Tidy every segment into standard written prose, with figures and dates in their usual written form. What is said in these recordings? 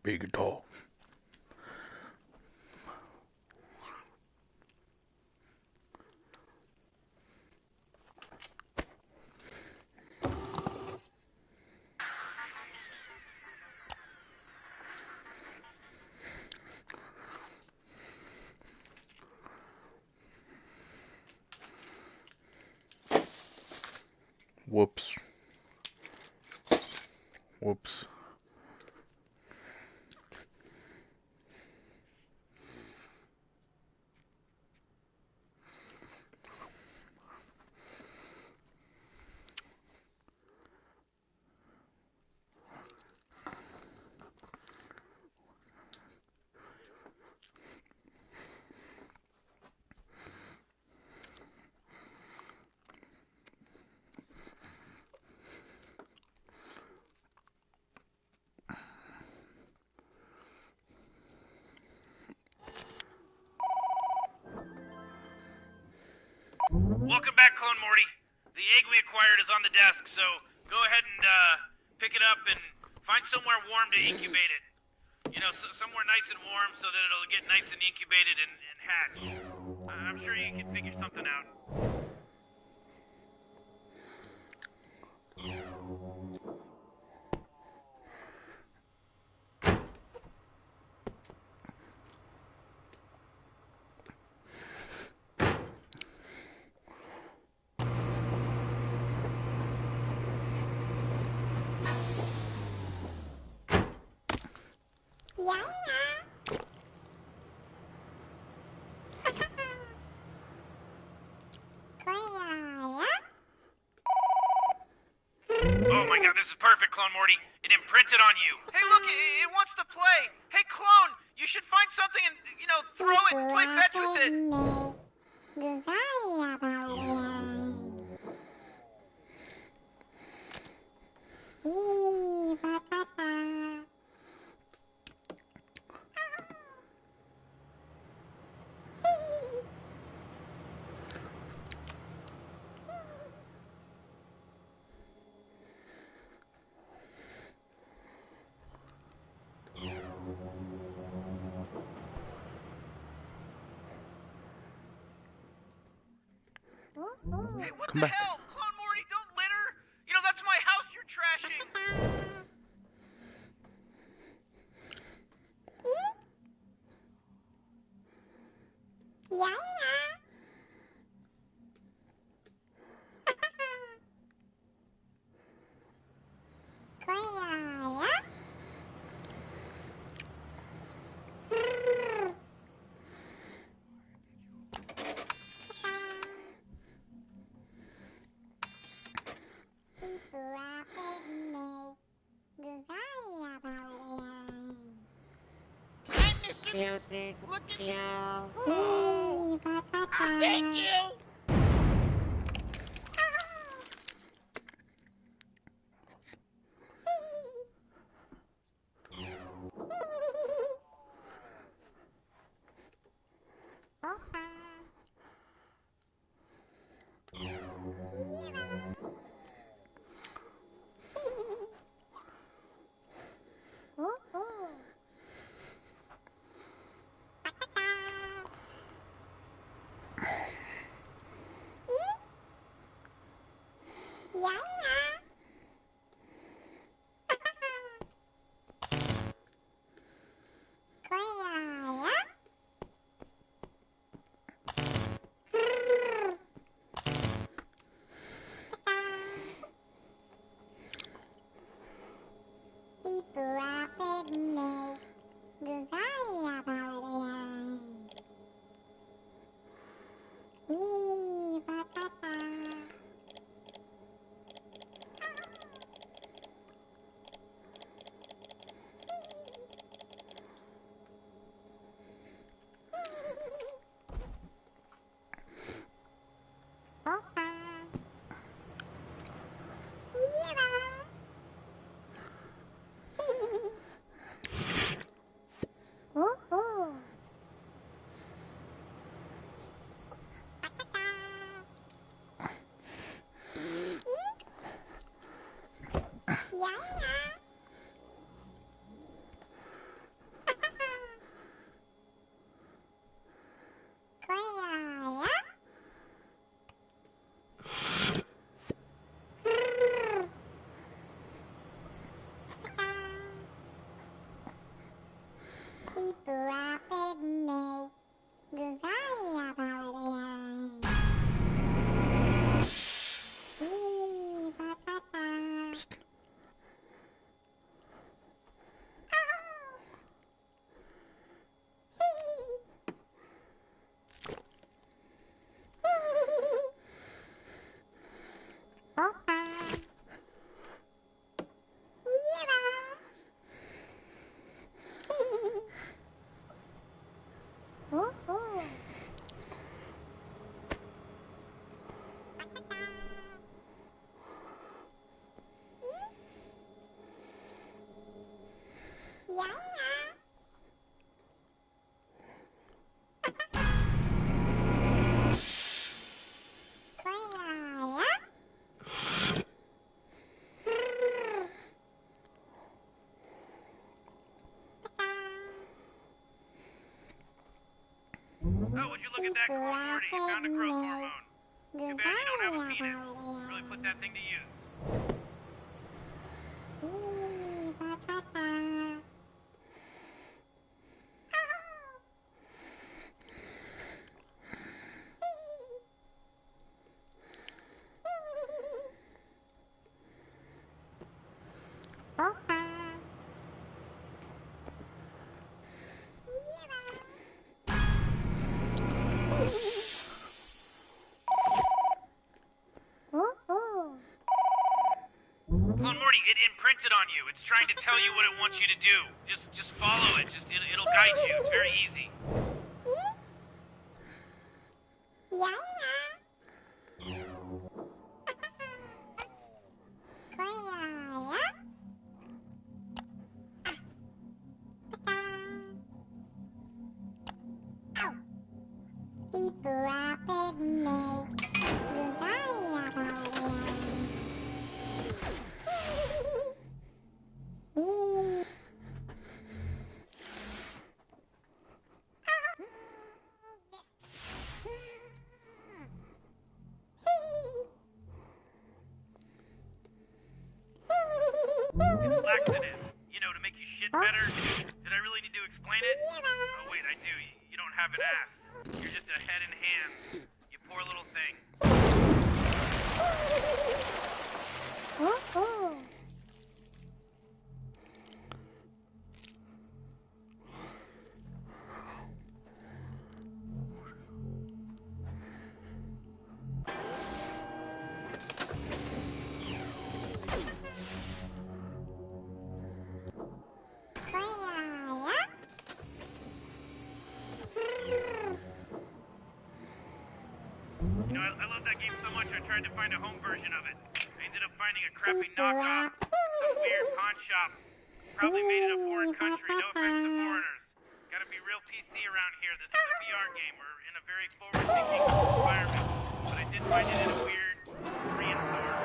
big and tall. Whoops. Whoops. Welcome back, Clone Morty. The egg we acquired is on the desk, so go ahead and pick it up and find somewhere warm to incubate it. You know, somewhere nice and warm so that it'll get nice and incubated and hatch. I'm sure you can figure something out. Oh my god, this is perfect, Clone Morty. It imprinted on you. Hey, look, it wants to play. Hey, Clone, you should find something and, you know, throw it and play fetch with it. Hey, what Come the back. hell? Clone Morty, don't litter. You know, that's my house you're trashing. Hi, Mr. Music. Look at me. Oh, thank you. ghost. Oh, would you look at that, Cole and Morty? You found a growth hormone. Too bad you don't have a penis. Really put that thing to use. Clone Morty, it imprinted on you. It's trying to tell you what it wants you to do. Just follow it. It'll guide you. It's very easy. It's laxative. You know, to make you shit better. Did I really need to explain it? Oh, wait, I do. You don't have an ass. You're just a head and hands. You poor little thing. You know, I love that game so much I tried to find a home version of it. I ended up finding a crappy knockoff in some weird pawn shop. Probably made in a foreign country, no offense to foreigners. Gotta be real PC around here. This is a VR game. We're in a very forward-thinking environment. But I did find it in a weird Korean store.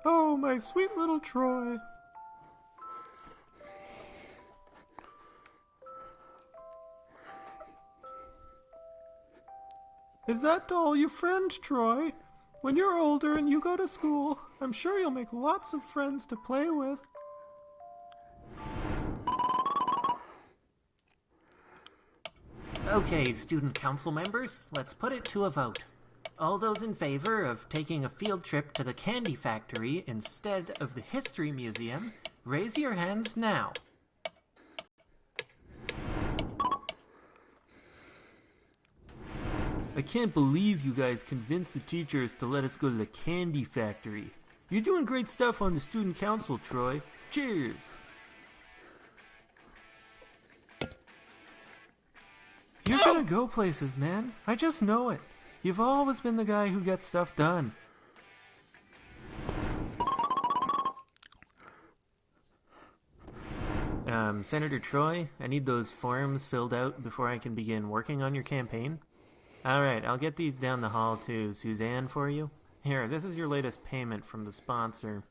Oh, my sweet little Troy. Is that all your friends, Troy? When you're older and you go to school, I'm sure you'll make lots of friends to play with. Okay, student council members, let's put it to a vote. All those in favor of taking a field trip to the candy factory instead of the history museum, raise your hands now. I can't believe you guys convinced the teachers to let us go to the candy factory. You're doing great stuff on the student council, Troy. Cheers! You're gonna go places, man. I just know it. You've always been the guy who gets stuff done. Senator Troy, I need those forms filled out before I can begin working on your campaign. Alright, I'll get these down the hall to Suzanne for you. Here, this is your latest payment from the sponsor.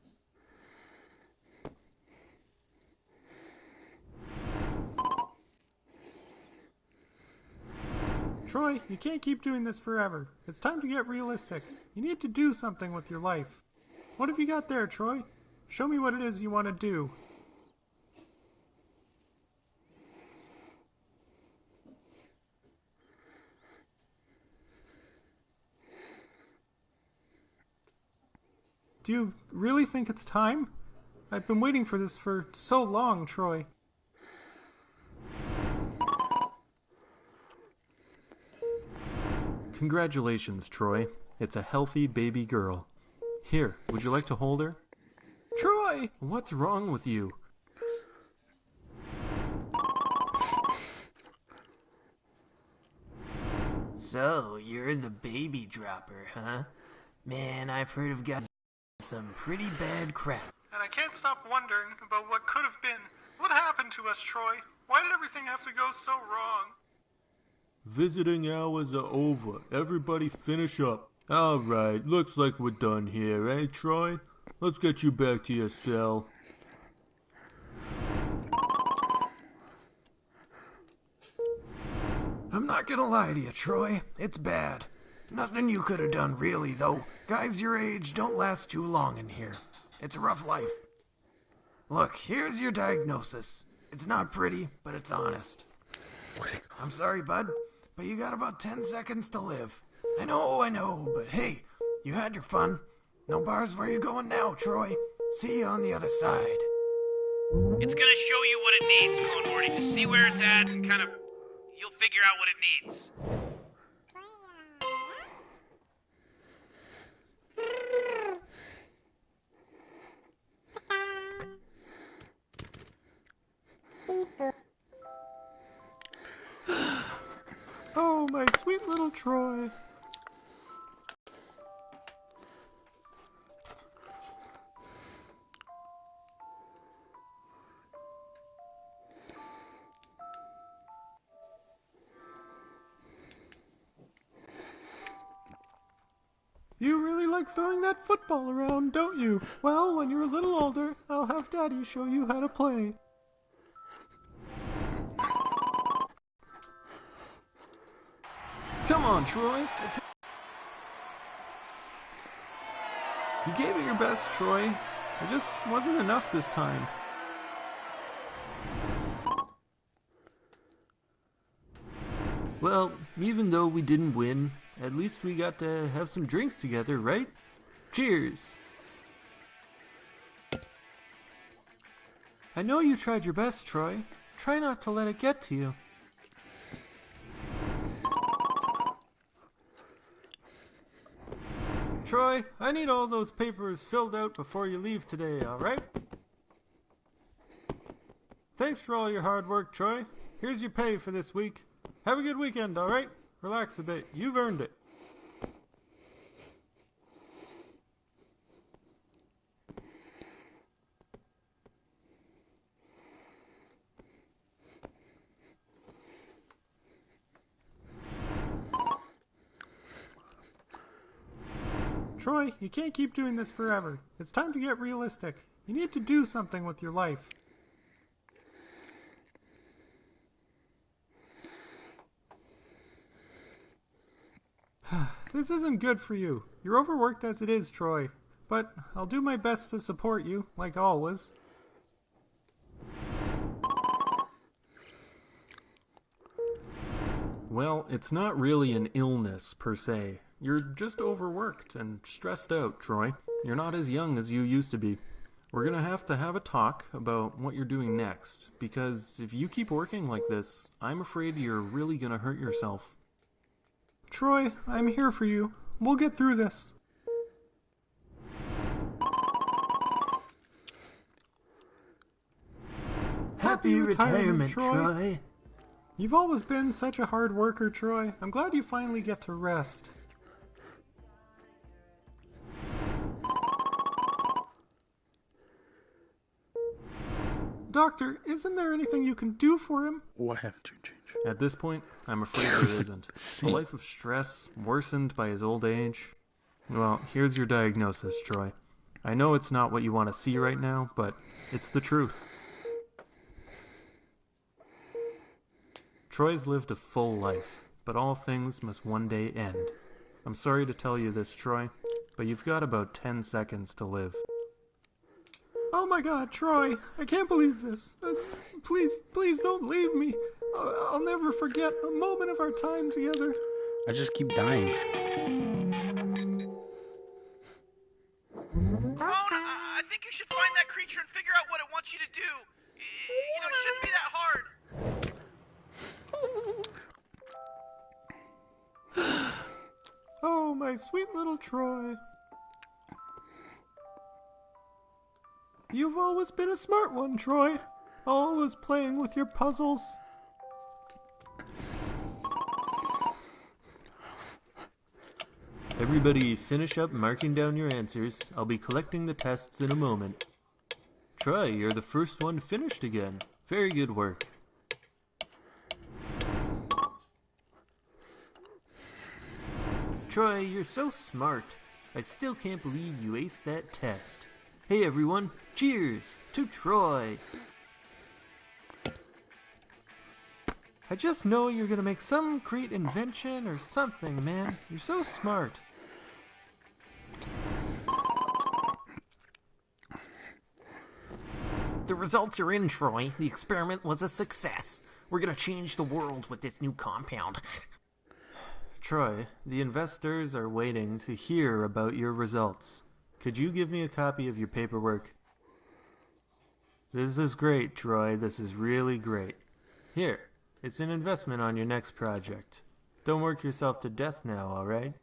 Troy, you can't keep doing this forever. It's time to get realistic. You need to do something with your life. What have you got there, Troy? Show me what it is you want to do. Do you really think it's time? I've been waiting for this for so long, Troy. Congratulations, Troy. It's a healthy baby girl. Here, would you like to hold her? Troy! What's wrong with you? So, you're the baby dropper, huh? Man, I've heard of guys some pretty bad crap. And I can't stop wondering about what could have been. What happened to us, Troy? Why did everything have to go so wrong? Visiting hours are over. Everybody finish up. Alright, looks like we're done here, eh, Troy? Let's get you back to your cell. I'm not gonna lie to you, Troy. It's bad. Nothing you could have done, really, though. Guys your age don't last too long in here. It's a rough life. Look, here's your diagnosis. It's not pretty, but it's honest. I'm sorry, bud, but you got about 10 seconds to live. I know, but hey, you had your fun. No bars where you going now, Troy. See you on the other side. It's gonna show you what it needs, Clone Morty. Just see where it's at and kind of, you'll figure out what it needs. Oh, my sweet little Troy. You really like throwing that football around, don't you? Well, when you're a little older, I'll have Daddy show you how to play. Come on, Troy. You gave it your best, Troy. It just wasn't enough this time. Well, even though we didn't win, at least we got to have some drinks together, right? Cheers! I know you tried your best, Troy. Try not to let it get to you. Troy, I need all those papers filled out before you leave today, alright? Thanks for all your hard work, Troy. Here's your pay for this week. Have a good weekend, alright? Relax a bit. You've earned it. Troy, you can't keep doing this forever. It's time to get realistic. You need to do something with your life. This isn't good for you. You're overworked as it is, Troy. But I'll do my best to support you, like always. Well, it's not really an illness, per se. You're just overworked and stressed out, Troy. You're not as young as you used to be. We're gonna have to have a talk about what you're doing next, because if you keep working like this, I'm afraid you're really gonna hurt yourself. Troy, I'm here for you. We'll get through this. Happy retirement, Troy. You've always been such a hard worker, Troy. I'm glad you finally get to rest. Doctor, isn't there anything you can do for him? What happened to change? At this point, I'm afraid there isn't. A life of stress, worsened by his old age. Well, here's your diagnosis, Troy. I know it's not what you want to see right now, but it's the truth. Troy's lived a full life, but all things must one day end. I'm sorry to tell you this, Troy, but you've got about 10 seconds to live. Oh my God, Troy, I can't believe this. Please don't leave me. I'll never forget a moment of our time together. I just keep dying. creature and figure out what it wants you to do. You know, it shouldn't be that hard. Oh, my sweet little Troy. You've always been a smart one, Troy. Always playing with your puzzles. Everybody finish up marking down your answers. I'll be collecting the tests in a moment. Troy, you're the first one finished again. Very good work. Troy, you're so smart. I still can't believe you aced that test. Hey everyone, cheers to Troy! I just know you're gonna make some great invention or something, man. You're so smart. The results are in, Troy. The experiment was a success. We're gonna change the world with this new compound. Troy, the investors are waiting to hear about your results. Could you give me a copy of your paperwork? This is great, Troy. This is really great. Here, it's an investment on your next project. Don't work yourself to death now, alright?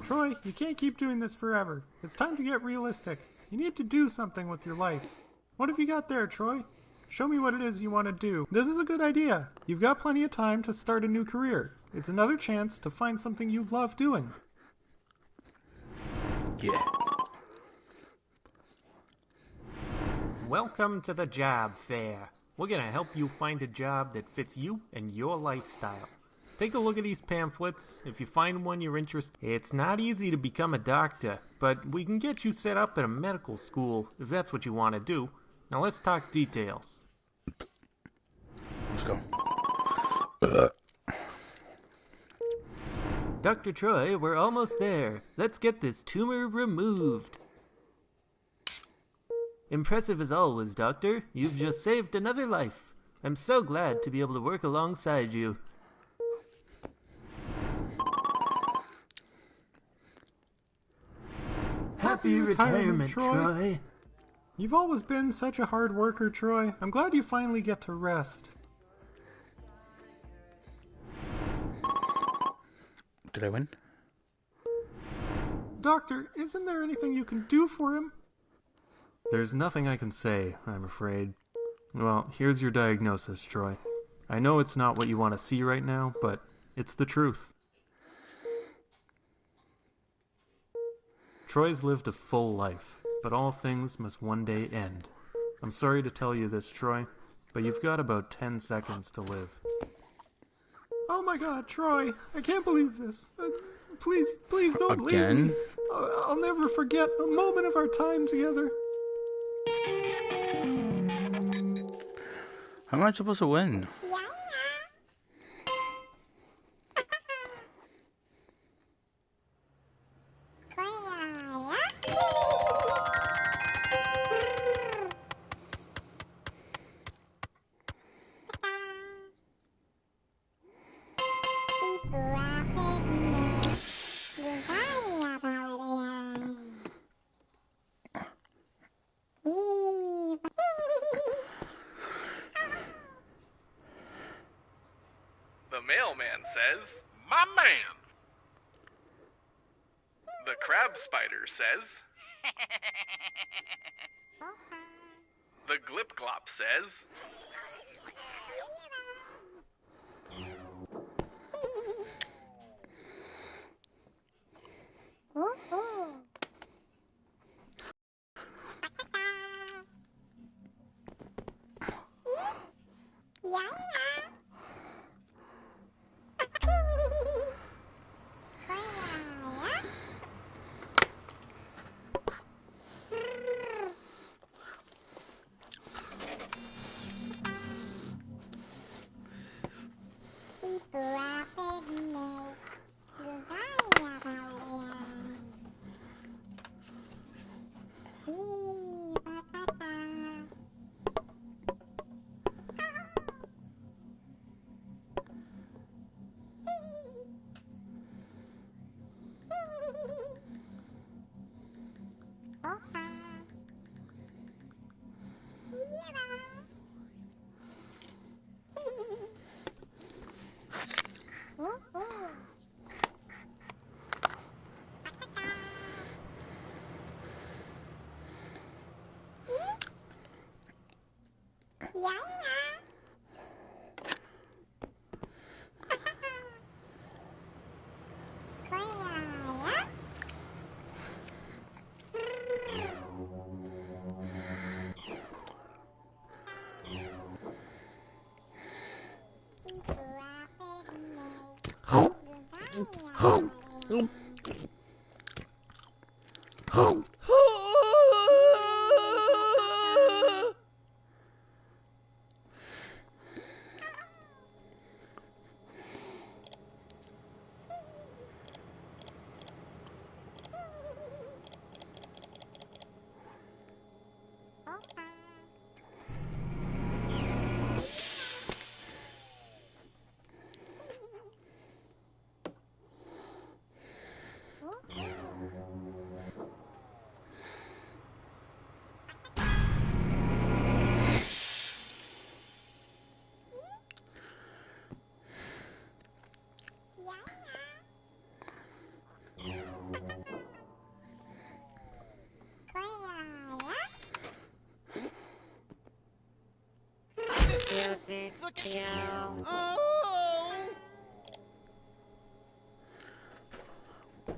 Troy, you can't keep doing this forever. It's time to get realistic. You need to do something with your life. What have you got there, Troy? Show me what it is you want to do. This is a good idea. You've got plenty of time to start a new career. It's another chance to find something you love doing. Yeah. Welcome to the job fair. We're gonna help you find a job that fits you and your lifestyle. Take a look at these pamphlets. If you find one you're interested in, it's not easy to become a doctor, but we can get you set up at a medical school if that's what you want to do. Now let's talk details. Let's go. Dr. Troy, we're almost there. Let's get this tumor removed. Impressive as always, Doctor. You've just saved another life. I'm so glad to be able to work alongside you. Happy retirement, Troy. You've always been such a hard worker, Troy. I'm glad you finally get to rest. Did I win? Doctor, isn't there anything you can do for him? There's nothing I can say, I'm afraid. Well, here's your diagnosis, Troy. I know it's not what you want to see right now, but it's the truth. Troy's lived a full life, but all things must one day end. I'm sorry to tell you this, Troy, but you've got about 10 seconds to live. Oh my god, Troy! I can't believe this. Please don't Again? leave me. I'll never forget a moment of our time together. How am I supposed to win? The mailman says, "My man." The crab spider says, "The glip glop says."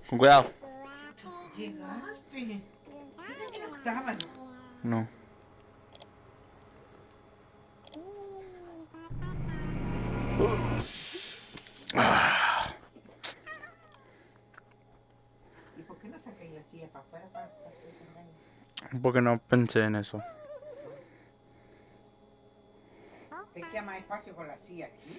Con cuidado. Llegaste. Yo ya que no estaba. No. ¿Y por qué no sacáis la silla para afuera para que tengáis? Porque no pensé en eso. ¿Te queda más espacio con la silla aquí?